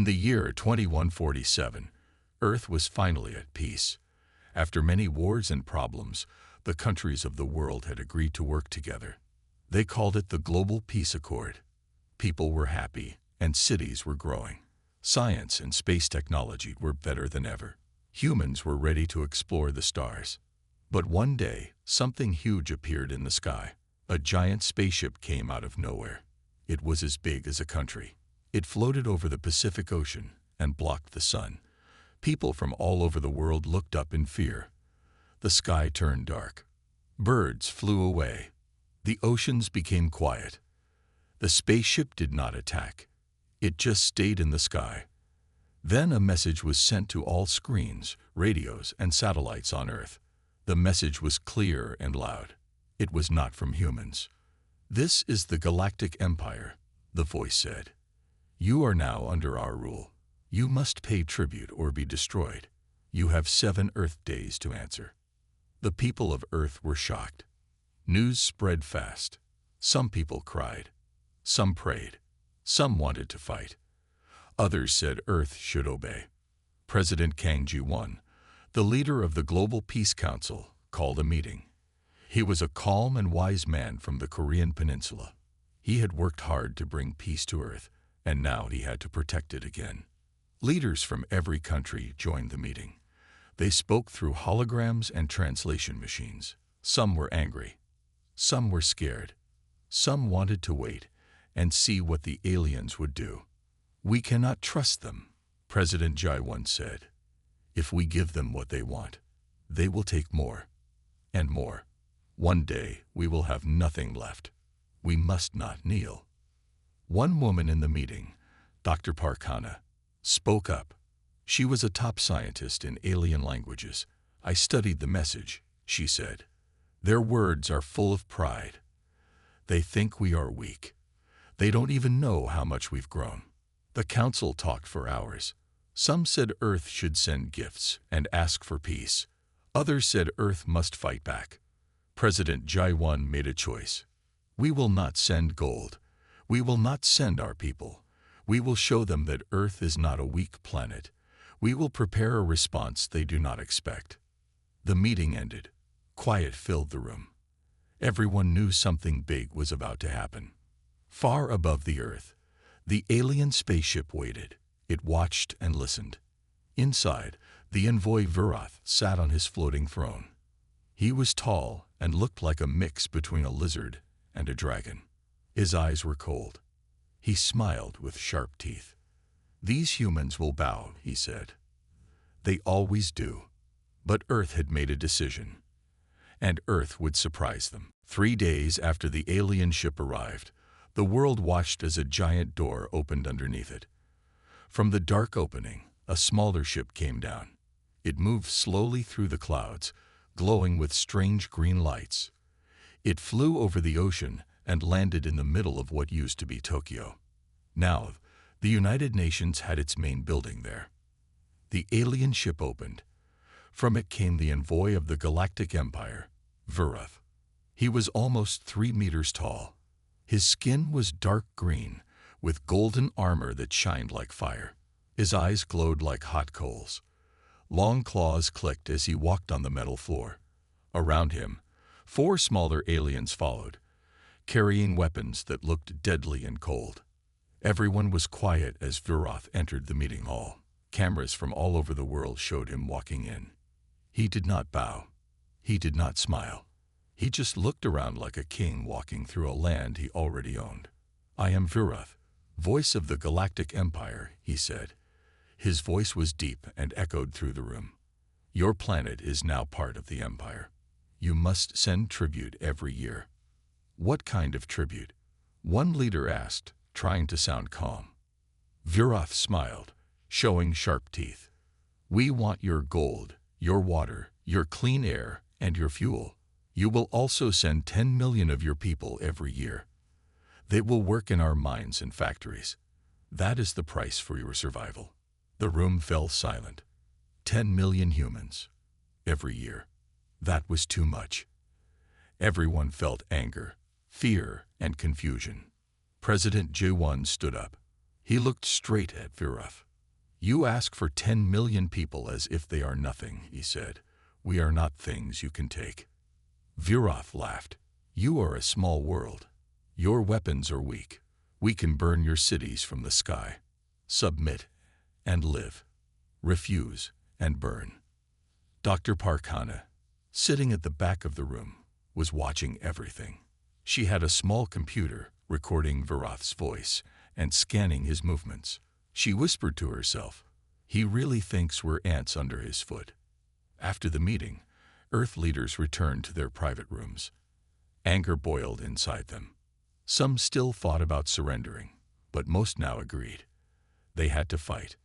In the year 2147, Earth was finally at peace. After many wars and problems, the countries of the world had agreed to work together. They called it the Global Peace Accord. People were happy, and cities were growing. Science and space technology were better than ever. Humans were ready to explore the stars. But one day, something huge appeared in the sky. A giant spaceship came out of nowhere. It was as big as a country. It floated over the Pacific Ocean and blocked the sun. People from all over the world looked up in fear. The sky turned dark. Birds flew away. The oceans became quiet. The spaceship did not attack. It just stayed in the sky. Then a message was sent to all screens, radios, and satellites on Earth. The message was clear and loud. It was not from humans. "This is the Galactic Empire," the voice said. "You are now under our rule. You must pay tribute or be destroyed. You have 7 Earth days to answer." The people of Earth were shocked. News spread fast. Some people cried. Some prayed. Some wanted to fight. Others said Earth should obey. President Kang Ji-won, the leader of the Global Peace Council, called a meeting. He was a calm and wise man from the Korean Peninsula. He had worked hard to bring peace to Earth, and now he had to protect it again. Leaders from every country joined the meeting. They spoke through holograms and translation machines. Some were angry. Some were scared. Some wanted to wait and see what the aliens would do. "We cannot trust them," President Ji-won said. "If we give them what they want, they will take more and more. One day we will have nothing left. We must not kneel." One woman in the meeting, Dr. Park Hana, spoke up. She was a top scientist in alien languages. "I studied the message," she said. "Their words are full of pride. They think we are weak. They don't even know how much we've grown." The council talked for hours. Some said Earth should send gifts and ask for peace. Others said Earth must fight back. President Ji-won made a choice. "We will not send gold. We will not send our people. We will show them that Earth is not a weak planet. We will prepare a response they do not expect." The meeting ended. Quiet filled the room. Everyone knew something big was about to happen. Far above the Earth, the alien spaceship waited. It watched and listened. Inside, the envoy Virath sat on his floating throne. He was tall and looked like a mix between a lizard and a dragon. His eyes were cold. He smiled with sharp teeth. "These humans will bow," he said. "They always do." But Earth had made a decision, and Earth would surprise them. 3 days after the alien ship arrived, the world watched as a giant door opened underneath it. From the dark opening, a smaller ship came down. It moved slowly through the clouds, glowing with strange green lights. It flew over the ocean and landed in the middle of what used to be Tokyo. Now, the United Nations had its main building there. The alien ship opened. From it came the envoy of the Galactic Empire, Virath. He was almost 3 meters tall. His skin was dark green, with golden armor that shined like fire. His eyes glowed like hot coals. Long claws clicked as he walked on the metal floor. Around him, 4 smaller aliens followed, carrying weapons that looked deadly and cold. Everyone was quiet as Virath entered the meeting hall. Cameras from all over the world showed him walking in. He did not bow. He did not smile. He just looked around like a king walking through a land he already owned. "I am Virath, voice of the Galactic Empire," he said. His voice was deep and echoed through the room. "Your planet is now part of the Empire. You must send tribute every year." "What kind of tribute?" one leader asked, trying to sound calm. Virath smiled, showing sharp teeth. "We want your gold, your water, your clean air, and your fuel. You will also send 10 million of your people every year. They will work in our mines and factories. That is the price for your survival." The room fell silent. 10 million humans, every year. That was too much. Everyone felt anger, fear, and confusion. President Ji-won stood up. He looked straight at Virath. You ask for 10 million people as if they are nothing, he said. We are not things you can take. Viroth laughed. You are a small world. Your weapons are weak. We can burn your cities from the sky. Submit and live. Refuse and burn. Dr. Parkana, sitting at the back of the room, was watching everything. She had a small computer recording Viroth's voice and scanning his movements. She whispered to herself, he really thinks we're ants under his foot. After the meeting, Earth leaders returned to their private rooms. Anger boiled inside them. Some still fought about surrendering, but most now agreed. They had to fight.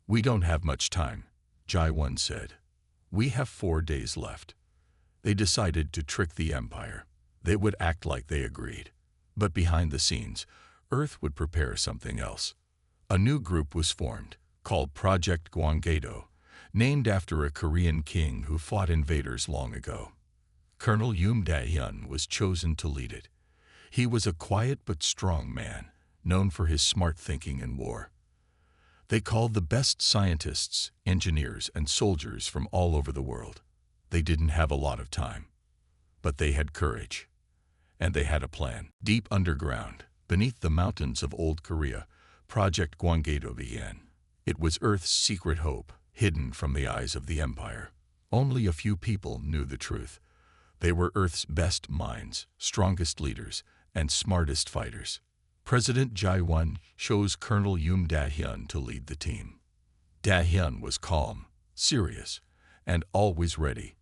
We don't have much time, Jai-1 said. We have 4 days left. They decided to trick the Empire. They would act like they agreed. But behind the scenes, Earth would prepare something else. A new group was formed, called Project Gwanggaedo, named after a Korean king who fought invaders long ago. Colonel Yoon Dae-hyun was chosen to lead it. He was a quiet but strong man, known for his smart thinking in war. They called the best scientists, engineers, and soldiers from all over the world. They didn't have a lot of time, but they had courage. And they had a plan. Deep underground, beneath the mountains of Old Korea, Project Gwanggaedo began. It was Earth's secret hope, hidden from the eyes of the Empire. Only a few people knew the truth. They were Earth's best minds, strongest leaders, and smartest fighters. President Jai-1 chose Colonel Yoon Dae-hyun to lead the team. Dae-hyun was calm, serious, and always ready.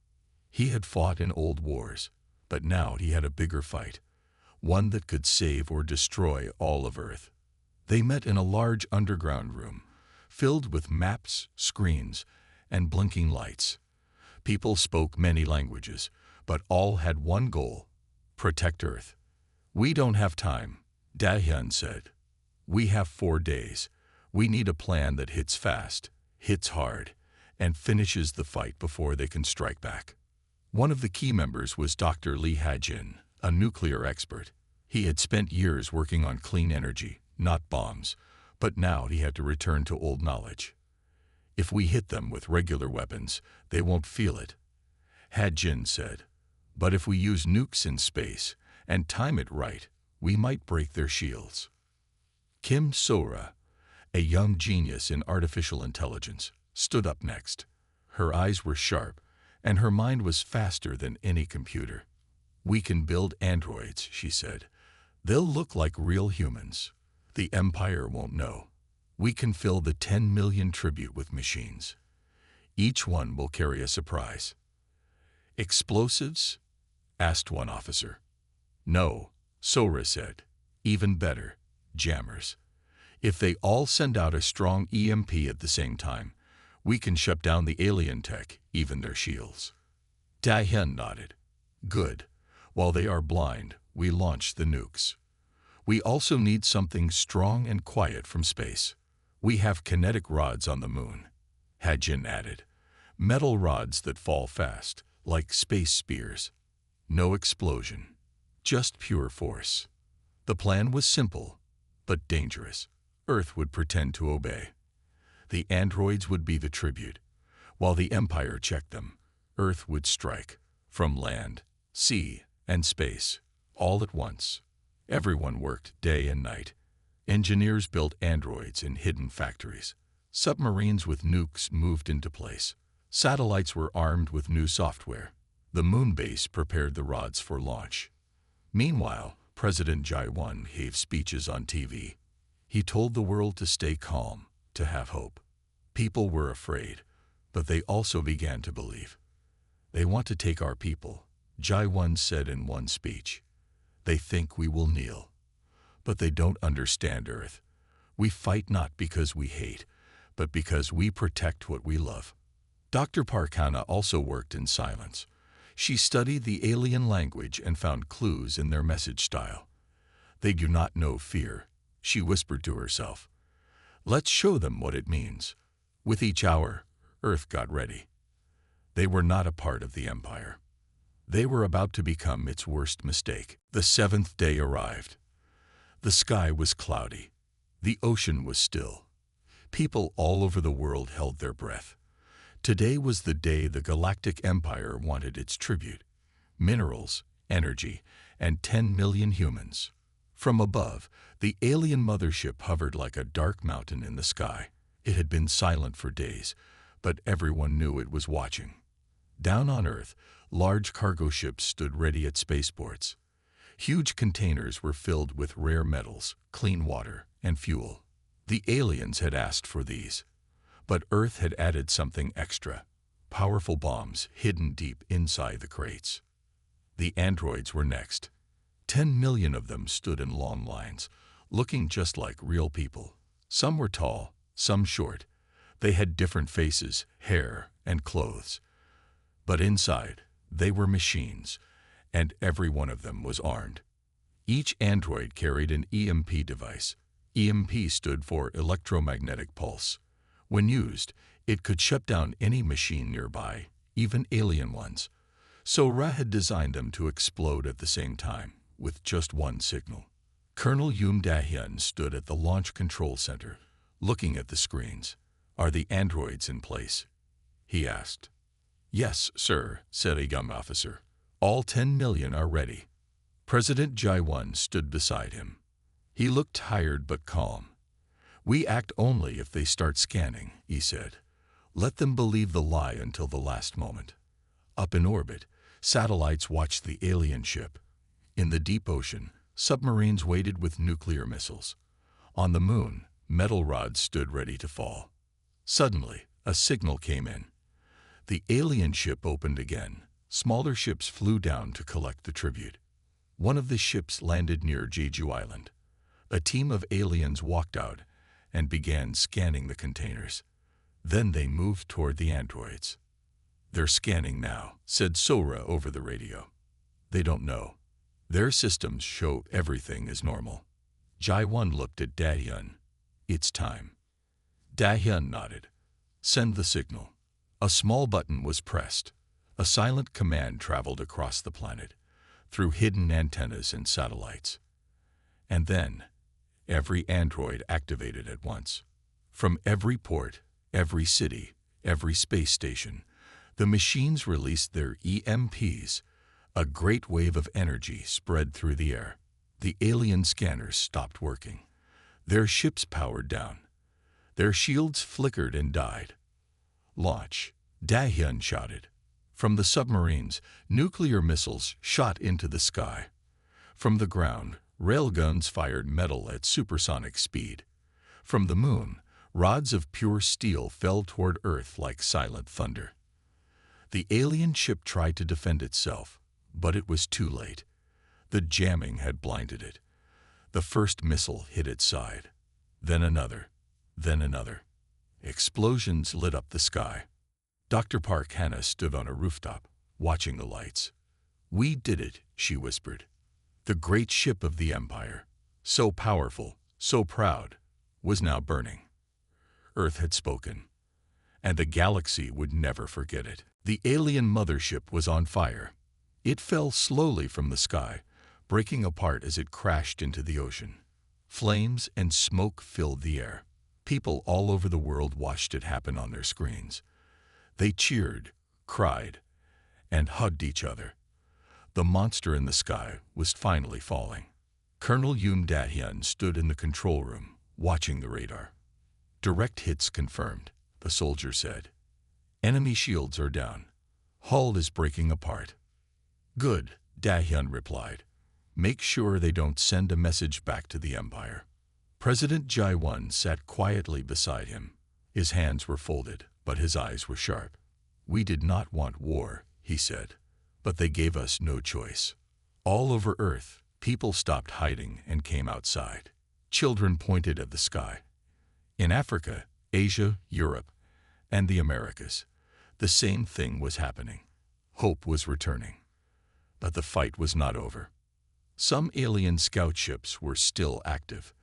He had fought in old wars, but now he had a bigger fight, one that could save or destroy all of Earth. They met in a large underground room, filled with maps, screens, and blinking lights. People spoke many languages, but all had one goal: protect Earth. We don't have time, Dae-hyun said. We have 4 days. We need a plan that hits fast, hits hard, and finishes the fight before they can strike back. One of the key members was Dr. Lee Ha-jin, a nuclear expert. He had spent years working on clean energy, not bombs, but now he had to return to old knowledge. If we hit them with regular weapons, they won't feel it, Ha-jin said. But if we use nukes in space and time it right, we might break their shields. Kim Sora, a young genius in artificial intelligence, stood up next. Her eyes were sharp, and her mind was faster than any computer. We can build androids, she said. They'll look like real humans. The Empire won't know. We can fill the 10 million tribute with machines. Each one will carry a surprise. Explosives? Asked one officer. No, Sora said. Even better, jammers. If they all send out a strong EMP at the same time, we can shut down the alien tech, even their shields. Dae-hyun nodded. Good. While they are blind, we launch the nukes. We also need something strong and quiet from space. We have kinetic rods on the moon, Ha-jin added. Metal rods that fall fast, like space spears. No explosion, just pure force. The plan was simple, but dangerous. Earth would pretend to obey. The androids would be the tribute. While the Empire checked them, Earth would strike, from land, sea, and space, all at once. Everyone worked day and night. Engineers built androids in hidden factories. Submarines with nukes moved into place. Satellites were armed with new software. The moon base prepared the rods for launch. Meanwhile, President Jai-1 gave speeches on TV. He told the world to stay calm, to have hope. People were afraid, but they also began to believe. They want to take our people, Jai-1 said in one speech. They think we will kneel. But they don't understand Earth. We fight not because we hate, but because we protect what we love. Dr. Parkana also worked in silence. She studied the alien language and found clues in their message style. They do not know fear, she whispered to herself. Let's show them what it means. With each hour, Earth got ready. They were not a part of the Empire. They were about to become its worst mistake. The 7th day arrived. The sky was cloudy. The ocean was still. People all over the world held their breath. Today was the day the Galactic Empire wanted its tribute: minerals, energy, and 10 million humans. From above, the alien mothership hovered like a dark mountain in the sky. It had been silent for days, but everyone knew it was watching. Down on Earth, large cargo ships stood ready at spaceports. Huge containers were filled with rare metals, clean water, and fuel. The aliens had asked for these. But Earth had added something extra: powerful bombs hidden deep inside the crates. The androids were next. 10 million of them stood in long lines, looking just like real people. Some were tall, some short. They had different faces, hair, and clothes. But inside, they were machines, and every one of them was armed. Each android carried an EMP device. EMP stood for electromagnetic pulse. When used, it could shut down any machine nearby, even alien ones. So Ra had designed them to explode at the same time, with just one signal. Colonel Yoon Da-hyun stood at the Launch Control Center, looking at the screens. "Are the androids in place?" he asked. "Yes, sir," said a young officer. "All 10 million are ready." President Jae-won stood beside him. He looked tired but calm. "We act only if they start scanning," he said. "Let them believe the lie until the last moment." Up in orbit, satellites watched the alien ship. In the deep ocean, submarines waited with nuclear missiles. On the moon, metal rods stood ready to fall. Suddenly, a signal came in. The alien ship opened again. Smaller ships flew down to collect the tribute. One of the ships landed near Jeju Island. A team of aliens walked out and began scanning the containers. Then they moved toward the androids. "They're scanning now," said Sora over the radio. "They don't know. Their systems show everything is normal." Jae-won looked at Da-hyun. "It's time." Da-hyun nodded. "Send the signal." A small button was pressed. A silent command traveled across the planet, through hidden antennas and satellites. And then, every android activated at once. From every port, every city, every space station, the machines released their EMPs. A great wave of energy spread through the air. The alien scanners stopped working. Their ships powered down. Their shields flickered and died. "Launch," Da-hyun shouted. From the submarines, nuclear missiles shot into the sky. From the ground, railguns fired metal at supersonic speed. From the moon, rods of pure steel fell toward Earth like silent thunder. The alien ship tried to defend itself, but it was too late. The jamming had blinded it. The first missile hit its side, then another, then another. Explosions lit up the sky. Dr. Park Hannah stood on a rooftop, watching the lights. "We did it," she whispered. The great ship of the Empire, so powerful, so proud, was now burning. Earth had spoken, and the galaxy would never forget it. The alien mothership was on fire. It fell slowly from the sky, breaking apart as it crashed into the ocean. Flames and smoke filled the air. People all over the world watched it happen on their screens. They cheered, cried, and hugged each other. The monster in the sky was finally falling. Colonel Yoon Da-hyun stood in the control room, watching the radar. "Direct hits confirmed," the soldier said. "Enemy shields are down. Hull is breaking apart." "Good," Da-hyun replied. "Make sure they don't send a message back to the Empire." President Jae-won sat quietly beside him. His hands were folded, but his eyes were sharp. "We did not want war," he said, "but they gave us no choice." All over Earth, people stopped hiding and came outside. Children pointed at the sky. In Africa, Asia, Europe, and the Americas, the same thing was happening. Hope was returning. But the fight was not over. Some alien scout ships were still active.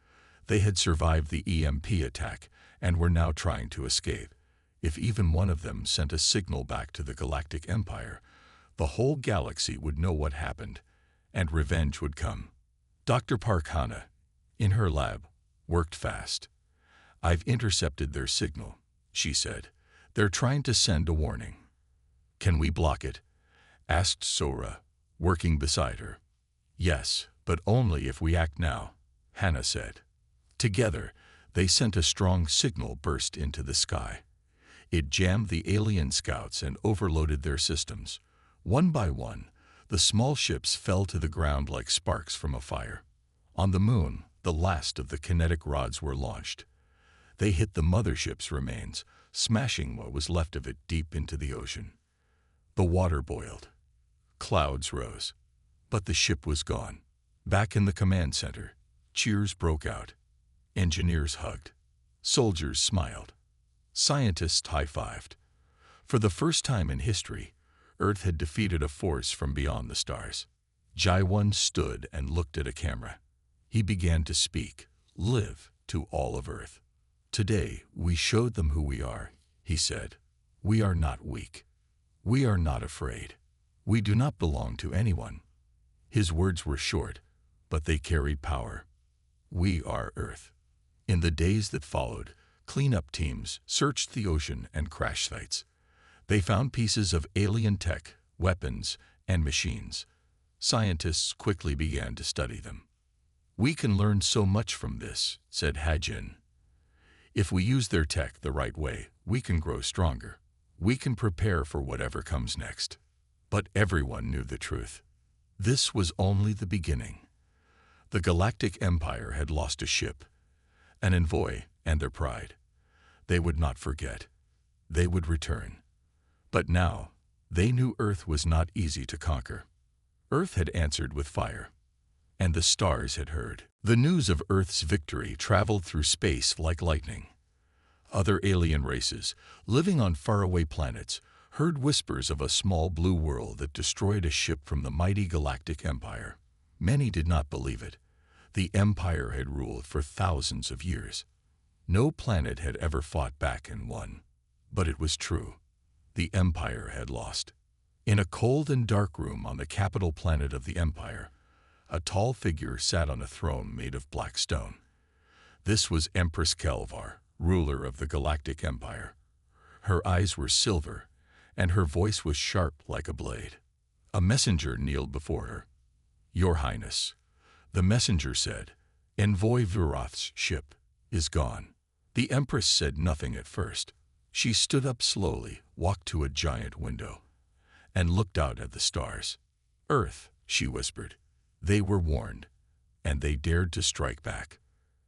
They had survived the EMP attack and were now trying to escape. If even one of them sent a signal back to the Galactic Empire, the whole galaxy would know what happened, and revenge would come. Dr. Park Hannah, in her lab, worked fast. "I've intercepted their signal," she said. "They're trying to send a warning." "Can we block it?" asked Sora, working beside her. "Yes, but only if we act now," Hannah said. Together, they sent a strong signal burst into the sky. It jammed the alien scouts and overloaded their systems. One by one, the small ships fell to the ground like sparks from a fire. On the moon, the last of the kinetic rods were launched. They hit the mothership's remains, smashing what was left of it deep into the ocean. The water boiled. Clouds rose. But the ship was gone. Back in the command center, cheers broke out. Engineers hugged. Soldiers smiled. Scientists high-fived. For the first time in history, Earth had defeated a force from beyond the stars. Jai-1 stood and looked at a camera. He began to speak, live, to all of Earth. "Today, we showed them who we are," he said. "We are not weak. We are not afraid. We do not belong to anyone." His words were short, but they carried power. We are Earth. In the days that followed, cleanup teams searched the ocean and crash sites. They found pieces of alien tech, weapons, and machines. Scientists quickly began to study them. "We can learn so much from this," said Hajin. "If we use their tech the right way, we can grow stronger. We can prepare for whatever comes next." But everyone knew the truth. This was only the beginning. The Galactic Empire had lost a ship, an envoy, and their pride. They would not forget. They would return. But now, they knew Earth was not easy to conquer. Earth had answered with fire, and the stars had heard. The news of Earth's victory traveled through space like lightning. Other alien races, living on faraway planets, heard whispers of a small blue world that destroyed a ship from the mighty Galactic Empire. Many did not believe it. The Empire had ruled for thousands of years. No planet had ever fought back and won. But it was true. The Empire had lost. In a cold and dark room on the capital planet of the Empire, a tall figure sat on a throne made of black stone. This was Empress Kelvar, ruler of the Galactic Empire. Her eyes were silver, and her voice was sharp like a blade. A messenger kneeled before her. "Your Highness," the messenger said, "Envoy Viroth's ship is gone." The Empress said nothing at first. She stood up slowly, walked to a giant window, and looked out at the stars. "Earth," she whispered. They were warned, and they dared to strike back.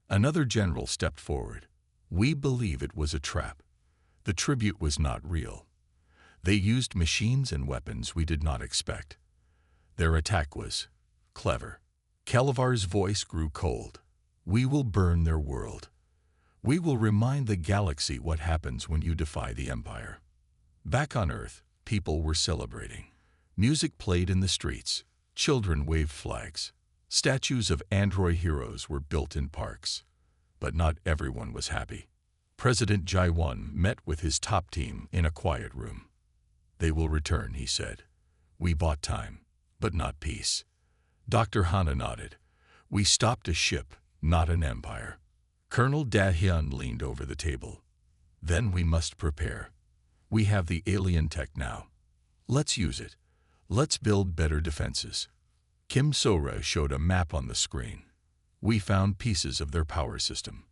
Another general stepped forward. "We believe it was a trap. The tribute was not real. They used machines and weapons we did not expect. Their attack was clever." Kelvar's voice grew cold. "We will burn their world. We will remind the galaxy what happens when you defy the Empire." Back on Earth, people were celebrating. Music played in the streets. Children waved flags. Statues of android heroes were built in parks. But not everyone was happy. President Jai-1 met with his top team in a quiet room. "They will return," he said. "We bought time, but not peace." Dr. Hana nodded. "We stopped a ship, not an empire." Colonel Da-hyun leaned over the table. "Then we must prepare. We have the alien tech now. Let's use it. Let's build better defenses." Kim Sora showed a map on the screen. "We found pieces of their power system.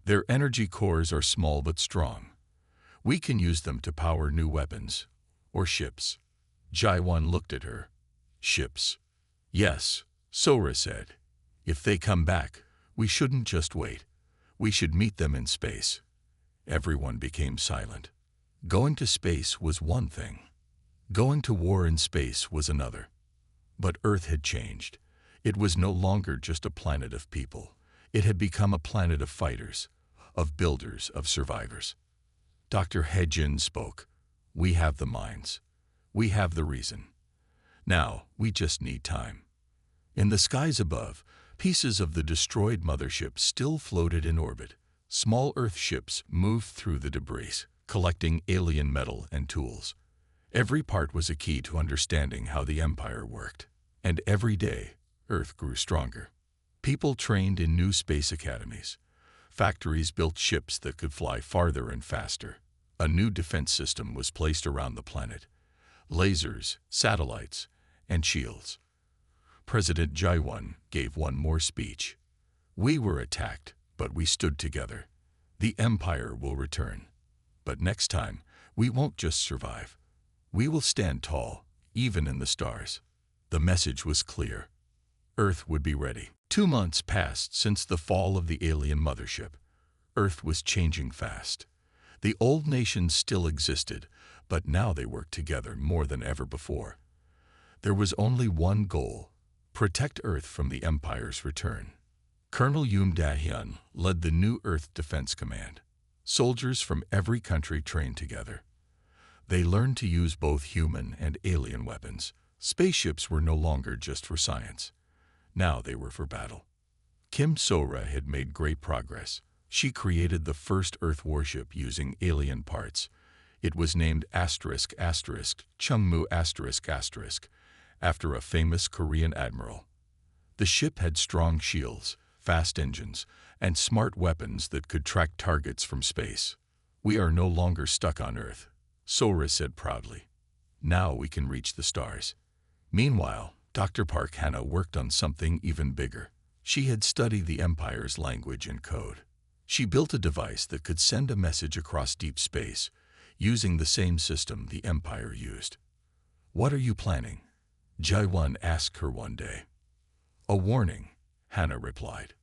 Their energy cores are small but strong. We can use them to power new weapons, or ships." Jai-1 looked at her. "Ships?" "Yes," Sora said. "If they come back, we shouldn't just wait. We should meet them in space." Everyone became silent. Going to space was one thing. Going to war in space was another. But Earth had changed. It was no longer just a planet of people. It had become a planet of fighters, of builders, of survivors. Dr. Hejin spoke. "We have the minds. We have the reason. Now, we just need time." In the skies above, pieces of the destroyed mothership still floated in orbit. Small Earth ships moved through the debris, collecting alien metal and tools. Every part was a key to understanding how the Empire worked. And every day, Earth grew stronger. People trained in new space academies. Factories built ships that could fly farther and faster. A new defense system was placed around the planet. Lasers, satellites, and shields. President Jae-won gave one more speech. We were attacked, but we stood together. The empire will return. But next time, we won't just survive. We will stand tall, even in the stars. The message was clear. Earth would be ready. 2 months passed since the fall of the alien mothership. Earth was changing fast. The old nations still existed, but now they worked together more than ever before. There was only one goal: protect Earth from the Empire's return. Colonel Yoon Da-hyun led the new Earth Defense Command. Soldiers from every country trained together. They learned to use both human and alien weapons. Spaceships were no longer just for science. Now they were for battle. Kim So-ra had made great progress. She created the first Earth warship using alien parts. It was named ****, Chungmu****, after a famous Korean admiral. The ship had strong shields, fast engines, and smart weapons that could track targets from space. We are no longer stuck on Earth, So-ra said proudly. Now we can reach the stars. Meanwhile, Dr. Park Hannah worked on something even bigger. She had studied the Empire's language and code. She built a device that could send a message across deep space, using the same system the Empire used. What are you planning? Jae-won asked her one day. A warning, Hannah replied.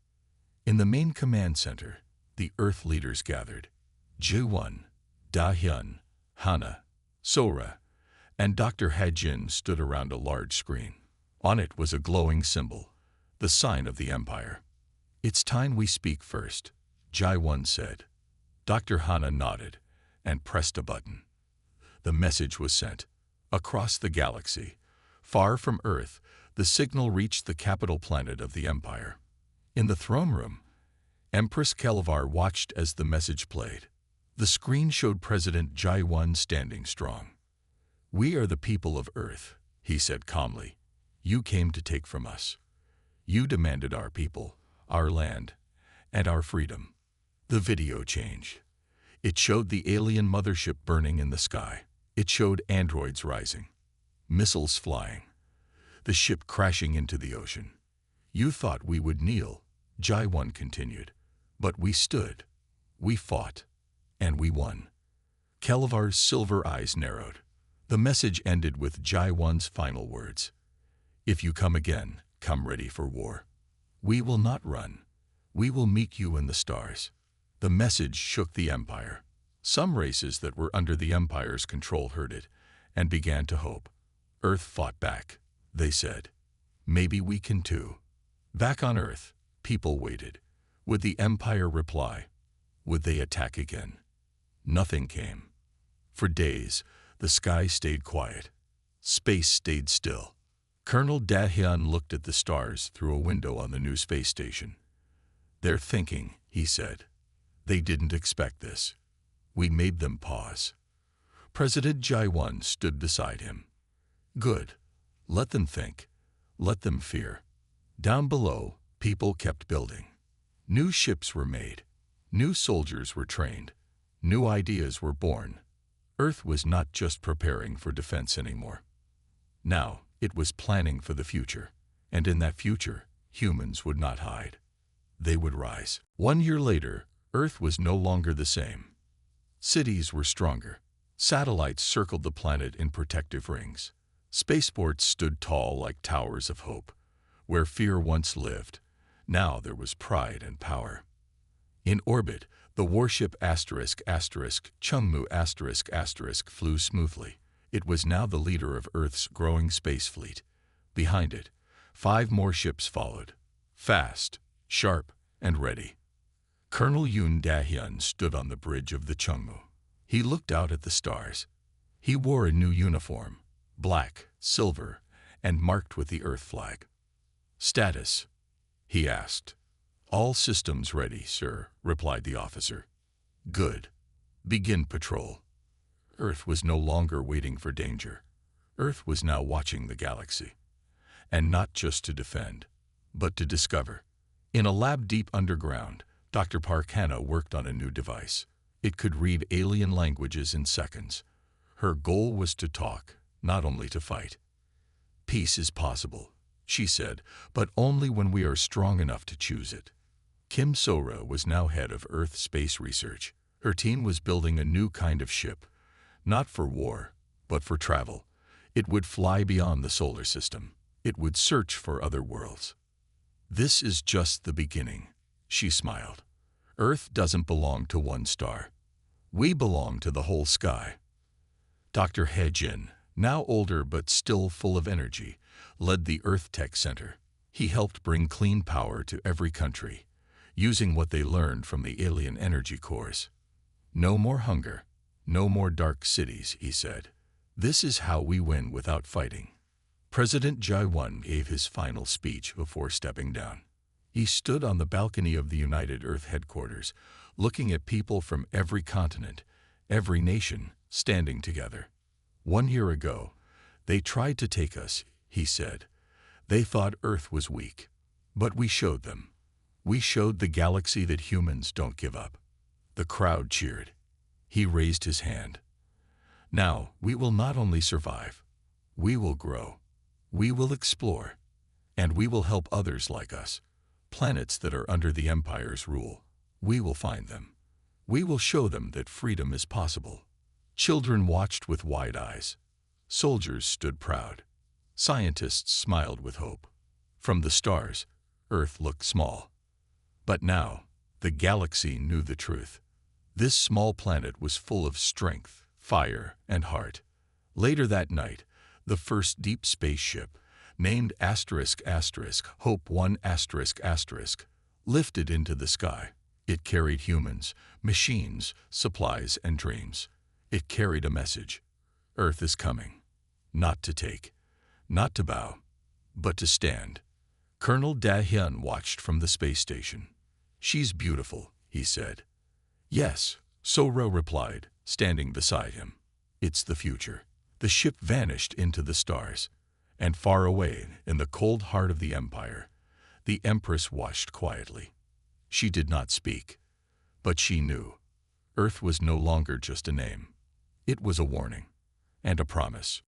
In the main command center, the Earth leaders gathered. Jae-won, Da-hyun, Hannah, So-ra, and Dr. Ha-jin stood around a large screen. On it was a glowing symbol, the sign of the Empire. It's time we speak first, Jae-won said. Dr. Hannah nodded and pressed a button. The message was sent. Across the galaxy, far from Earth, the signal reached the capital planet of the Empire. In the throne room, Empress Kelvar watched as the message played. The screen showed President Jae-won standing strong. We are the people of Earth, he said calmly. You came to take from us. You demanded our people, our land, and our freedom. The video changed. It showed the alien mothership burning in the sky. It showed androids rising, missiles flying, the ship crashing into the ocean. You thought we would kneel, Jae-won continued. But we stood, we fought, and we won. Kelvar's silver eyes narrowed. The message ended with Jae-won's final words. If you come again, come ready for war. We will not run. We will meet you in the stars. The message shook the Empire. Some races that were under the Empire's control heard it and began to hope. Earth fought back, they said. Maybe we can too. Back on Earth, people waited. Would the Empire reply? Would they attack again? Nothing came. For days, the sky stayed quiet. Space stayed still. Colonel Da-hyun looked at the stars through a window on the new space station. They're thinking, he said. They didn't expect this. We made them pause. President Jae-won stood beside him. Good. Let them think. Let them fear. Down below, people kept building. New ships were made. New soldiers were trained. New ideas were born. Earth was not just preparing for defense anymore. Now, it was planning for the future. And in that future, humans would not hide. They would rise. 1 year later, Earth was no longer the same. Cities were stronger. Satellites circled the planet in protective rings. Spaceports stood tall like towers of hope. Where fear once lived, now there was pride and power. In orbit, the warship ****, Chungmu**** flew smoothly. It was now the leader of Earth's growing space fleet. Behind it, 5 more ships followed, fast, sharp, and ready. Colonel Yoon Da-hyun stood on the bridge of the Chungmu. He looked out at the stars. He wore a new uniform, black, silver, and marked with the Earth flag. Status? He asked. All systems ready, sir, replied the officer. Good. Begin patrol. Earth was no longer waiting for danger. Earth was now watching the galaxy. And not just to defend, but to discover. In a lab deep underground, Dr. Parkana worked on a new device. It could read alien languages in seconds. Her goal was to talk, not only to fight. Peace is possible, she said, but only when we are strong enough to choose it. Kim Sora was now head of Earth Space Research. Her team was building a new kind of ship, not for war, but for travel. It would fly beyond the solar system. It would search for other worlds. This is just the beginning, she smiled. Earth doesn't belong to one star. We belong to the whole sky. Dr. He Jin, now older but still full of energy, led the Earth Tech Center. He helped bring clean power to every country, using what they learned from the alien energy cores. No more hunger, no more dark cities, he said. This is how we win without fighting. President Jai-1 gave his final speech before stepping down. He stood on the balcony of the United Earth headquarters, looking at people from every continent, every nation, standing together. 1 year ago, they tried to take us, he said. They thought Earth was weak. But we showed them. We showed the galaxy that humans don't give up. The crowd cheered. He raised his hand. Now, we will not only survive. We will grow. We will explore. And we will help others like us. Planets that are under the Empire's rule. We will find them. We will show them that freedom is possible. Children watched with wide eyes. Soldiers stood proud. Scientists smiled with hope. From the stars, Earth looked small. But now, the galaxy knew the truth. This small planet was full of strength, fire, and heart. Later that night, the first deep space ship, named Hope 1 lifted into the sky. It carried humans, machines, supplies, and dreams. It carried a message. Earth is coming. Not to take, not to bow, but to stand. Colonel Da-hyun watched from the space station. She's beautiful, he said. Yes, Sora replied, standing beside him. It's the future. The ship vanished into the stars, and far away in the cold heart of the Empire, the Empress watched quietly. She did not speak, but she knew. Earth was no longer just a name. It was a warning and a promise.